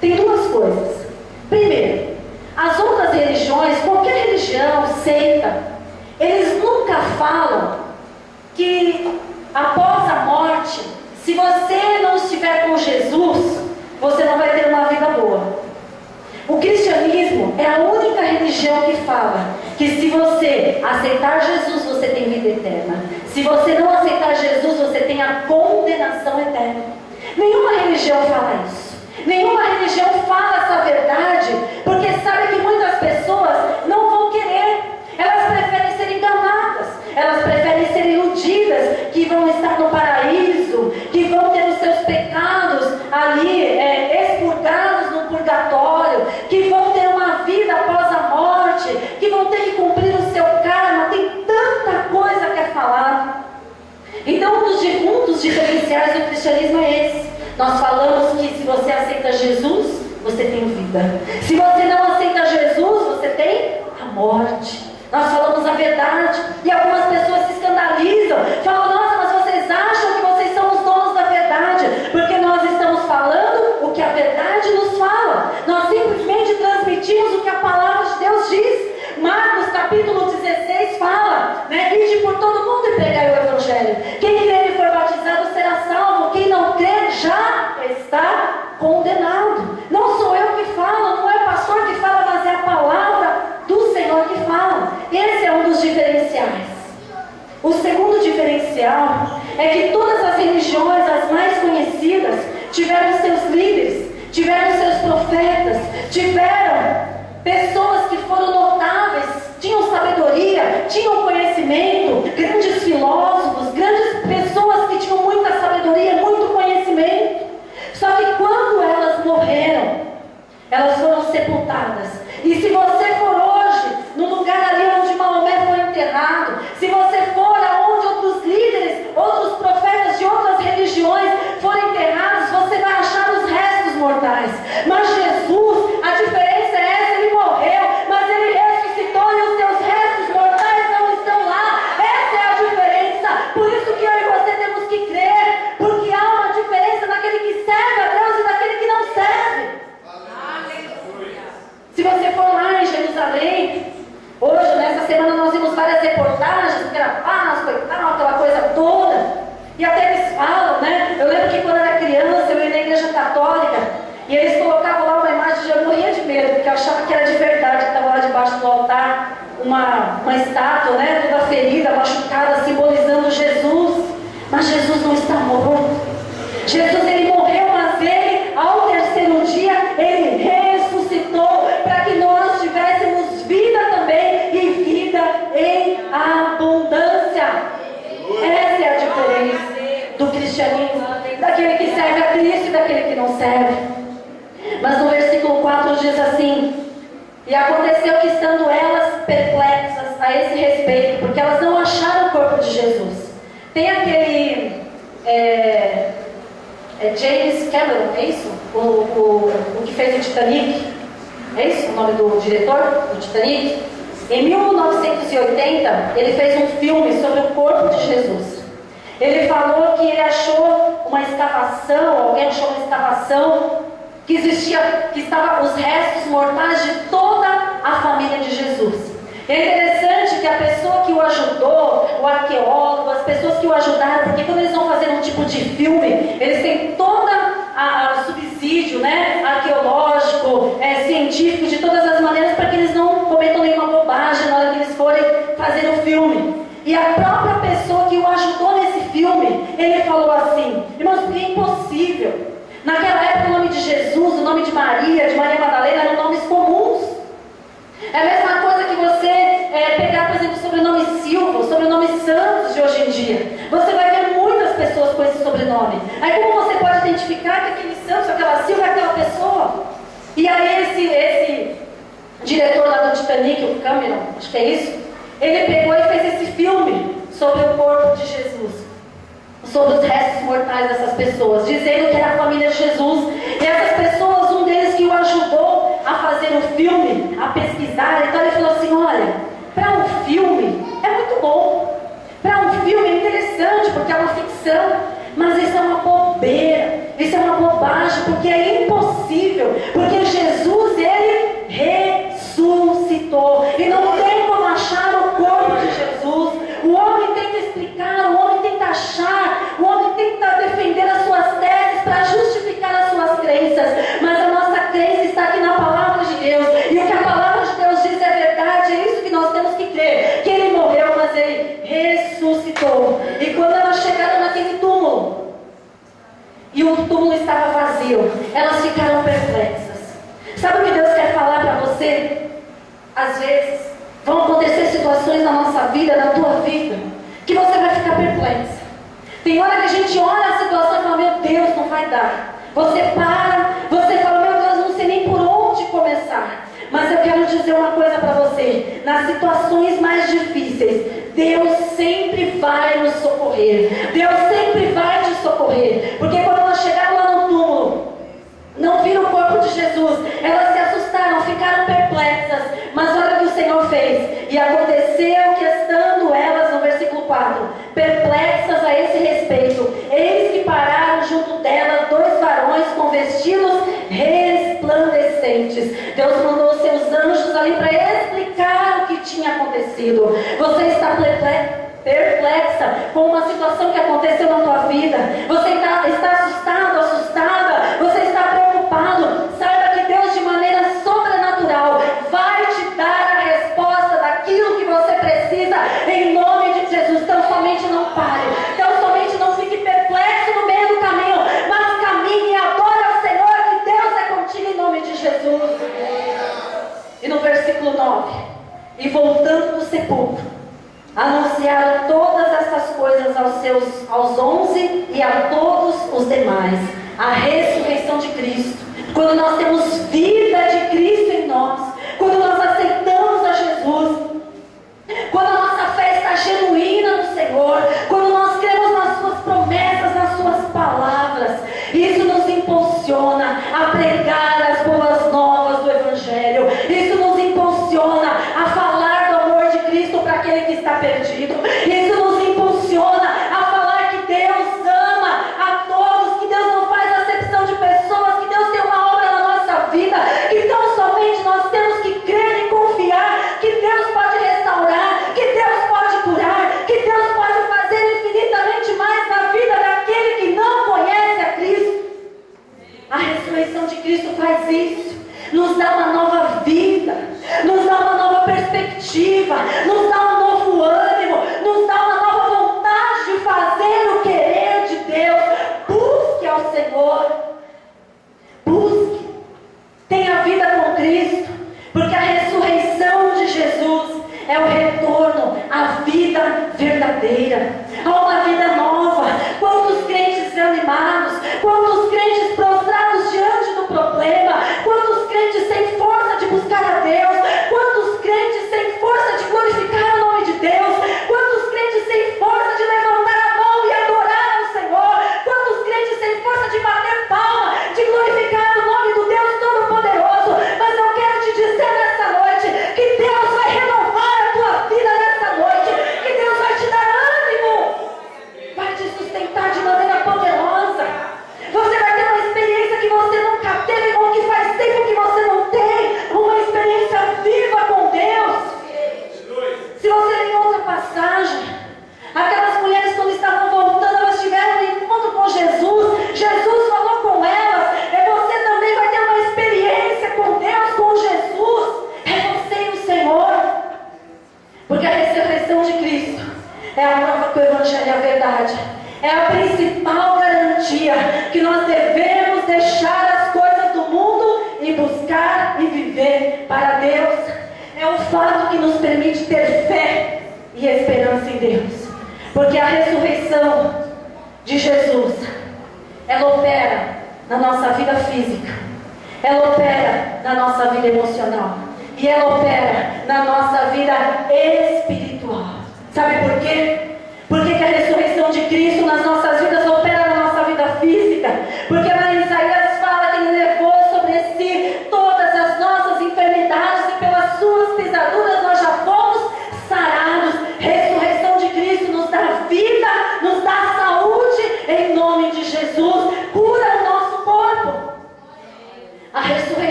Tem duas coisas. Primeiro, as outras religiões, qualquer religião, seita, eles nunca falam que após a morte, se você não estiver com Jesus, você não vai ter uma vida boa. O cristianismo é a única religião que fala que se você aceitar Jesus, você tem vida eterna. Se você não aceitar Jesus, você tem a condenação eterna. Nenhuma religião fala isso. Nenhuma religião fala essa verdade, porque sabe que muitas pessoas não vão querer. Elas preferem ser enganadas, elas preferem ser iludidas, que vão estar no paraíso, que vão ter os seus pecados ali expurgados no purgatório, que vão ter uma vida após a morte, que vão ter que cumprir o seu karma. Tem tanta coisa que é falada. Então um dos diferenciais do cristianismo é esse. Nós falamos que se você aceita Jesus, você tem vida. Se você não aceita Jesus, você tem a morte. Nós falamos a verdade e algumas pessoas se escandalizam, falam: nossa, mas vocês acham que vocês são os donos da verdade, porque nós estamos falando o que a verdade nos fala. Nós simplesmente transmitimos o que a palavra de Deus diz. Marcos capítulo 16 fala, né? Ide por todo mundo e pregai o evangelho. Quem crer e for batizado será salvo, quem não crer já está condenado. Não sou eu que falo, não é o pastor que fala, mas é a palavra do Senhor que fala. Esse é um dos diferenciais. O segundo diferencial é que todas as religiões, as mais conhecidas, tiveram seus líderes, tiveram seus profetas, tiveram pessoas que foram notáveis, tinham sabedoria, tinham conhecimento, grandes filósofos, grandes pessoas que tinham muita sabedoria, muito conhecimento. Só que quando elas morreram, elas foram sepultadas. E se você for hoje no lugar ali onde Maomé foi enterrado, se você for aonde outros líderes, outros profetas de outras religiões foram enterrados, você vai achar os restos mortais. Mas Jesus, a diferença é essa: ele morreu, mas ele ressuscitou e os seus restos mortais não estão lá. Essa é a diferença. Por isso que eu e você temos que crer, porque há uma diferença naquele que serve a Deus e daquele que não serve. Se você for lá em Jerusalém, hoje, nessa semana, nós vimos várias reportagens, que era Páscoa e tal, aquela coisa toda. E até eles falam, né? Eu lembro que quando eu era criança, eu ia na igreja católica, e eles colocavam lá uma imagem, eu morria de medo, porque eu achava que era de verdade, que estava lá debaixo do altar, uma estátua, né? Toda ferida, machucada, simbolizando Jesus. Mas Jesus não está morto. Jesus, ele morreu, mas ele, ao terceiro dia, ele ressuscitou para que nós tivéssemos vida também, e vida em abundância. Essa é a diferença do cristianismo, daquele que serve a Cristo e daquele que não serve. Mas no versículo 4 diz assim: e aconteceu que, estando elas perplexas a esse respeito, porque elas não acharam o corpo de Jesus. Tem aquele James Cameron, é isso? O que fez o Titanic? É isso o nome do diretor do Titanic? Em 1980, ele fez um filme sobre o corpo de Jesus. Ele falou que ele achou uma escavação, alguém achou uma escavação, que estava os restos mortais de toda a família de Jesus. É interessante que a pessoa que o ajudou, o arqueólogo, as pessoas que o ajudaram, porque quando eles vão fazer um tipo de filme, eles têm toda a subsídio, né, arqueológico, científico, de todas as maneiras, para que eles não cometam nenhuma bobagem na hora que eles forem fazer o filme. E a própria pessoa que o ajudou nesse filme, ele falou assim: irmãos, porque é impossível. Naquela época o nome de Jesus, o nome de Maria Madalena eram nomes comuns. É a mesma coisa que você pegar, por exemplo, o sobrenome Silva, o sobrenome Santos de hoje em dia. Você vai ver muitas pessoas com esse sobrenome. Aí como você pode identificar que aquele Santos, aquela Silva é aquela pessoa? E aí esse diretor lá do Titanic, o Cameron, acho que é isso, ele pegou e fez esse filme sobre o corpo de Jesus, sobre os restos mortais dessas pessoas, dizendo que era a família de Jesus. E essas pessoas, um deles que o fazer um filme, a pesquisar. Então ele falou assim: olha, para um filme é muito bom, para um filme é interessante, porque é uma ficção, mas isso é uma bobeira, isso é uma bobagem, porque é impossível, porque Jesus, ele ressuscitou, e não tem como achar o corpo de Jesus. O homem tenta explicar, o homem tenta achar, o homem tenta defender as suas teses para justificar as suas crenças, mas a nossa crença está aqui na palavra de Deus, e o que a palavra de Deus diz é verdade. É isso que nós temos que crer, que ele morreu, mas ele ressuscitou. E quando elas chegaram naquele túmulo, e o túmulo estava vazio, elas ficaram perplexas. Sabe o que Deus quer falar para você? Às vezes vão acontecer situações na nossa vida, na tua vida, que você vai ficar perplexa. Tem hora que a gente olha a situação e fala: meu Deus, não vai dar. Você para, você fala: meu Deus, não sei nem por onde começar. Mas eu quero dizer uma coisa para você: nas situações mais difíceis, Deus sempre vai nos socorrer. Deus sempre vai te socorrer. Porque quando elas chegaram lá no túmulo, não viram o corpo de Jesus, elas se assustaram, ficaram perplexas. Mas olha o que o Senhor fez. E aconteceu que, estando elas, no versículo 4, perplexas a esse respeito, eis que pararam junto dela 2 varões com vestidos resplandecentes. Deus mandou os seus anjos ali para explicar o que tinha acontecido. Você está perplexa com uma situação que aconteceu na tua vida? Você está assustado, assustada? Você está preocupado? Saiba que Deus, de maneira sobrenatural, vai te dar a resposta daquilo que você precisa, em nome de Jesus. Então somente não pare, então somente não fique perplexo no meio do caminho, mas caminhe e adore ao Senhor, que Deus é contigo, em nome de Jesus. E no versículo 9: e voltando do sepulcro, anunciaram todas estas coisas aos 11 e a todos os demais. A ressurreição de Cristo. Quando nós temos vida de Cristo em nós, quando nós aceitamos a Jesus, quando a nossa fé está genuína no Senhor, quando nós cremos nas suas promessas, nas suas palavras, isso nos impulsiona a pregar as boas novas do Evangelho. Isso nos impulsiona a falar do amor de Cristo para aquele que está perdido. Isso nos impulsiona a falar que Deus ama a todos, que Deus não faz acepção de pessoas, que Deus tem uma obra na nossa vida, que tão somente nós temos que crer e confiar que Deus pode restaurar, que Deus pode curar, que Deus pode fazer infinitamente mais na vida daquele que não conhece a Cristo. A ressurreição de Cristo faz isso, nos dá uma nova vida, nos dá uma nova perspectiva, nos dá um novo ânimo, nos dá uma nova vontade de fazer o querer de Deus. Busque ao Senhor, busque, tenha vida com Cristo, porque a ressurreição de Jesus é o retorno à vida verdadeira, a uma vida nova. Quantos crentes desanimados, quantos crentes prostrados diante do problema, quantos crentes sem força de buscar a Deus, quantos crentes sem força de glorificar o nome de Deus, quantos crentes sem força de levantar a mão e adorar ao Senhor, quantos crentes sem força de bater palma, de glorificar o nome do Deus Todo-Poderoso. Mas eu quero te dizer nessa noite que Deus vai renovar a tua vida nessa noite, que Deus vai te dar ânimo, vai te sustentar de maneira poderosa. Você vai ter uma experiência que você nunca teve, ou que faz tempo que você não tem, uma experiência viva com Deus. Se você ler outra passagem, aquelas mulheres, quando estavam voltando, elas tiveram um encontro com Jesus. Jesus falou com elas: você também vai ter uma experiência com Deus, com Jesus. É você e o Senhor. Porque a ressurreição de Cristo é a prova que o Evangelho é a verdade. É a principal garantia que nós devemos deixar as coisas do mundo e buscar e viver para Deus. É o fato que nos permite ter fé e esperança em Deus. Porque a ressurreição de Jesus, ela opera na nossa vida física, ela opera na nossa vida emocional, e ela opera na nossa vida espiritual. Sabe por quê? Por que a ressurreição de Cristo nas nossas vidas opera na nossa vida física? Porque lá em Isaías fala que Ele levou sobre si todas as nossas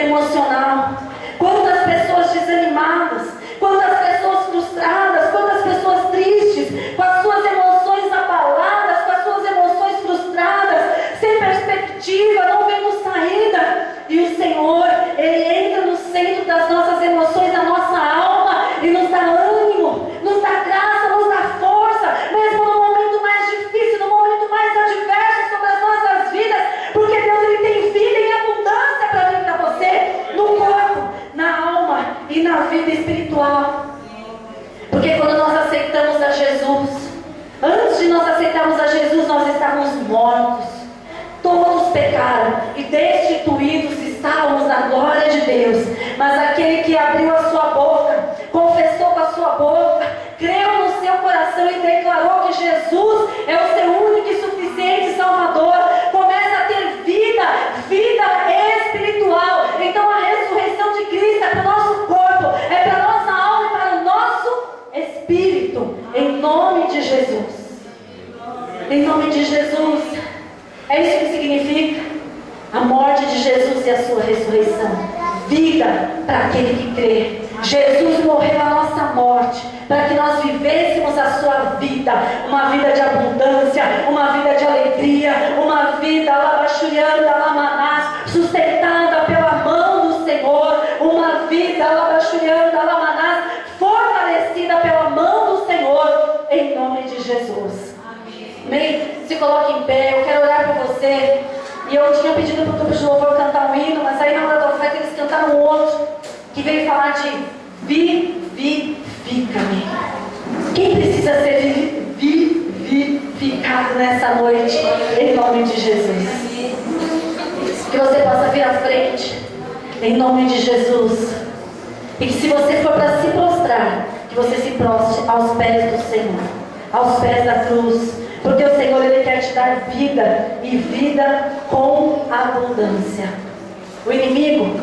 emocional. Quantas pessoas desanimadas, quantas pessoas frustradas, quantas pessoas tristes, com as suas emoções abaladas, com as suas emoções frustradas, sem perspectiva, não vendo saída. E o Senhor, Ele entra no centro das nossas emoções, da nossa alma, e nos dá ânimo, nos dá graça, nos dá força, mesmo no momento mais difícil, no momento mais adverso sobre as nossas vidas, porque Deus, Ele tem vida em abundância para mim e para você, no corpo, na alma e na vida espiritual. Porque quando nós aceitamos a Jesus, antes de nós aceitarmos a Jesus, nós estávamos mortos. Todos pecaram e destituídos estávamos na glória de Deus. Mas aquele que abriu a sua boca, confessou com a sua boca, creu no seu coração e declarou que Jesus é o seu único e suficiente Salvador, começa a ter vida espiritual. Então a ressurreição de Cristo é para o nosso corpo, é para a nossa alma e para o nosso espírito, em nome de Jesus. Em nome de Jesus. É isso que significa a morte de Jesus e a sua ressurreição. Vida para aquele que crê. Jesus morreu a nossa morte para que nós vivêssemos a sua vida, uma vida de abundância, uma vida de alegria, uma vida labachurianda, lamanás, sustentada pela mão do Senhor, uma vida labachurianda, lamanás, fortalecida pela mão do Senhor, em nome de Jesus. Amém? Se coloque em pé, eu quero orar por você. E eu tinha pedido para o grupo de louvor cantar um hino, mas aí na hora da oferta eles cantaram um outro, que veio falar de vivifica-me. Quem precisa ser vivificado nessa noite, em nome de Jesus? Que você possa vir à frente, em nome de Jesus. E que se você for para se prostrar, que você se prostre aos pés do Senhor, aos pés da cruz. Porque o Senhor, Ele quer te dar vida, e vida com abundância. O inimigo,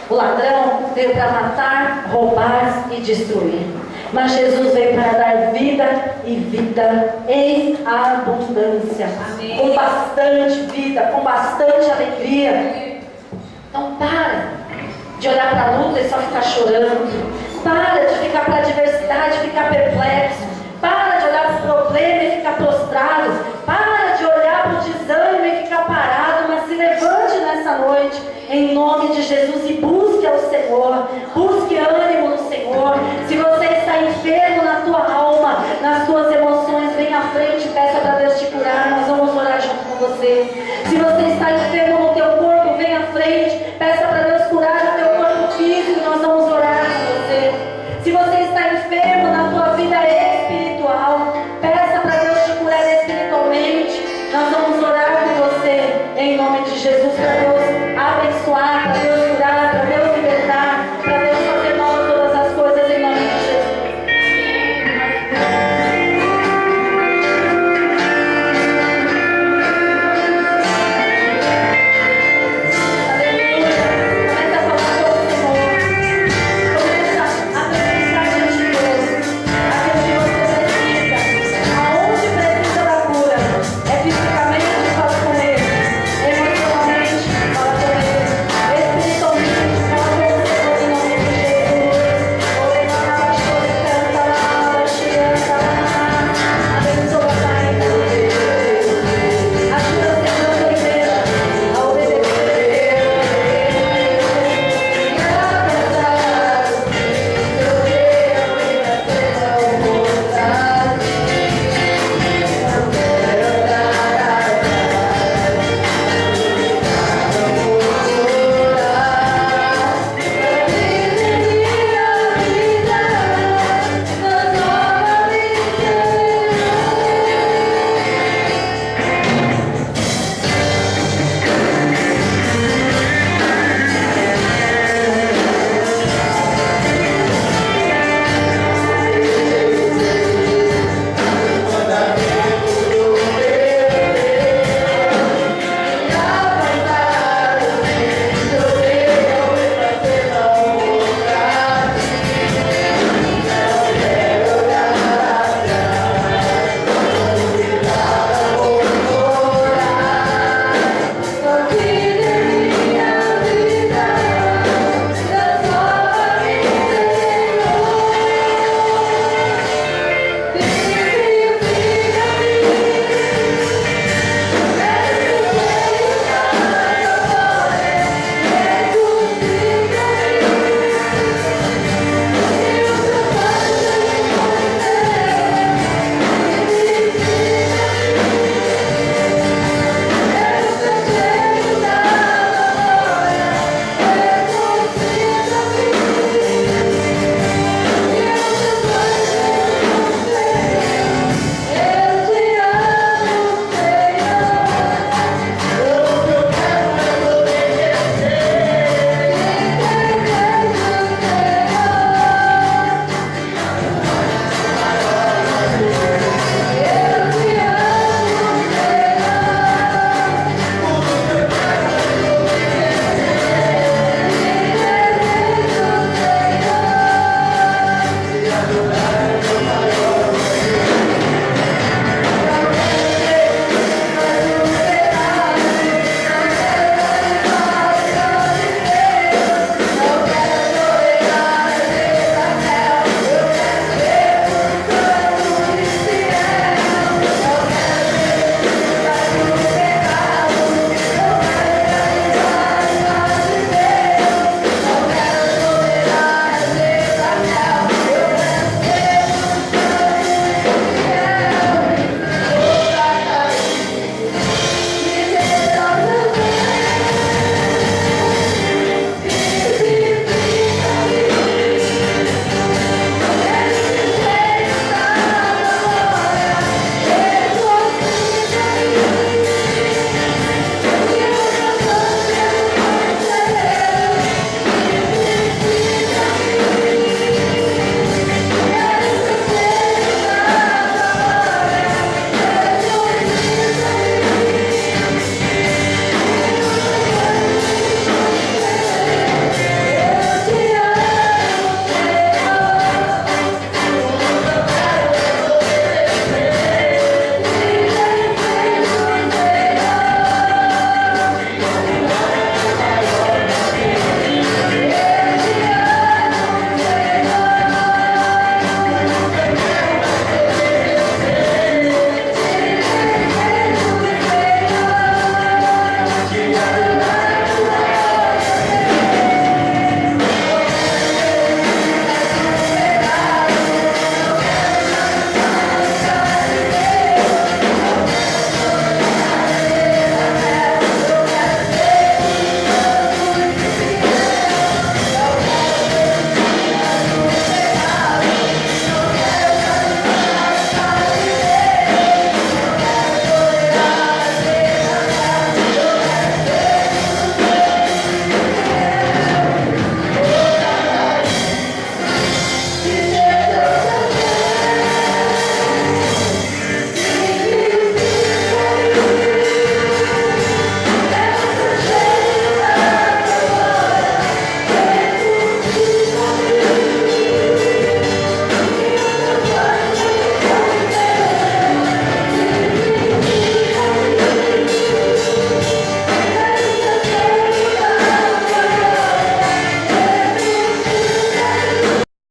o ladrão, veio para matar, roubar e destruir. Mas Jesus veio para dar vida e vida em abundância. Amém. Com bastante vida, com bastante alegria. Então para de olhar para a luta e só ficar chorando. Para de ficar para a adversidade e ficar perplexo. Para de olhar para o problema e ficar prostrado. Para de olhar para o desânimo e ficar parado. Mas se levante nessa noite, em nome de Jesus, e busque ao Senhor. Busque ânimo no Senhor. Se você está enfermo na tua alma, nas tuas emoções, vem à frente e peça para Deus te curar. Nós vamos orar junto com você. Se